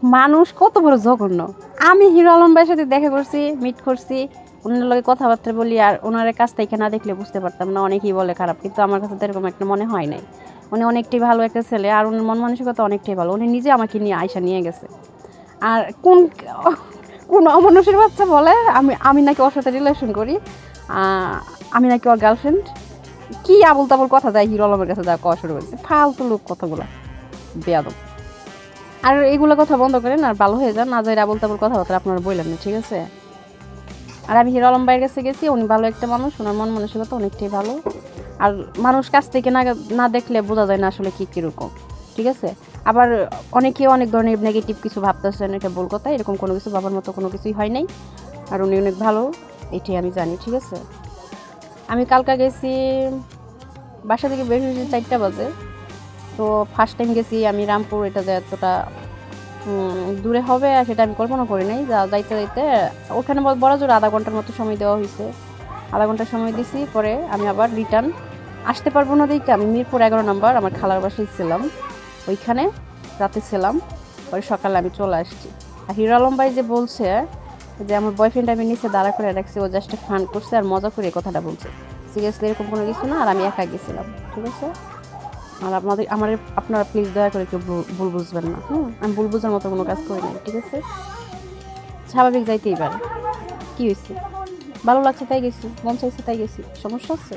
মানুষ কত বড় জঘন্য। আমি হিরো আলম ভাইয়ের সাথে দেখা করছি, মিট করছি, ওনার লগে কথাবার্তা বলি, আর ওনার কাছ থেকে না দেখলে বুঝতে পারতাম না। অনেকেই বলে খারাপ, কিন্তু আমার কাছে তো এরকম একটা মনে হয় নাই। উনি অনেকটাই ভালো একটা ছেলে, আর ওনার মন মানসিকতা অনেকটাই ভালো। উনি নিজে আমাকে নিয়ে আয়সা নিয়ে গেছে। আর কোন কোন অমানুষের বাচ্চা বলে আমি আমি নাকি ওর সাথে রিলেশন করি, আমি নাকি ওর গার্লফ্রেন্ড। কি আবল তাবল কথা যায় হিরো আলমের কাছে যা কওয়া শুরু করেছে, ফালতু লোক কথাগুলো, বেয়াদব। আর এইগুলো কথা বন্ধ করেন আর ভালো হয়ে যান, না যাই আবল তাবল কথাবার্তা আপনারা বললেন না, ঠিক আছে? আর আমি হিরো আলম ভাইয়ের কাছে গেছি, উনি ভালো একটা মানুষ, ওনার মন মানসিকতা অনেকটাই ভালো। আর মানুষ কাছ থেকে না না দেখলে বোঝা যায় না আসলে কী কীরকম, ঠিক আছে? আবার অনেকে অনেক ধরনের নেগেটিভ কিছু ভাবতেছেন, এটা ভুল কথা। এরকম কোনো কিছু ভাবার মতো কোনো কিছুই হয় নাই। আর উনি অনেক ভালো, এটাই আমি জানি, ঠিক আছে? আমি কালকা গেছি, বাসা থেকে বের হয়েছি 4টা বাজে। তো ফার্স্ট টাইম গেছি আমি রামপুর, এটা যে এতটা দূরে হবে সেটা আমি কল্পনা করি নাই। যাইতে যাইতে ওখানে বড় জোর আধা ঘন্টার মতো সময় দেওয়া হয়েছে। আধা ঘন্টা সময় দিছি, পরে আমি আবার রিটার্ন আসতে পারবো না দেখে আমি মিরপুর 11 নম্বর আমার খালার বাসায় ছিলাম, ওইখানে রাতে ছিলাম। পরে সকালে আমি চলে আসছি। আর হিরো আলম ভাই যে বলছে যে আমার বয়ফ্রেন্ড আমি নিচে দাঁড়া করে রাখছি, ও জাস্ট ফান করছে আর মজা করে এই কথাটা বলছে। সিরিয়াসলি এরকম কোনো কিছু না, আর আমি একা গেছিলাম, ঠিক আছে? আর আপনারা প্লিজ দয়া করে কেউ ভুল বুঝবেন না। আমি ভুল বুঝার মতো কোনো কাজ করি নাই, ঠিক আছে? স্বাভাবিক যাইতেই পারে, কী হয়েছে? ভালো লাগছে তাই গেছি, মন চাইছে তাই গেছি, সমস্যা আছে?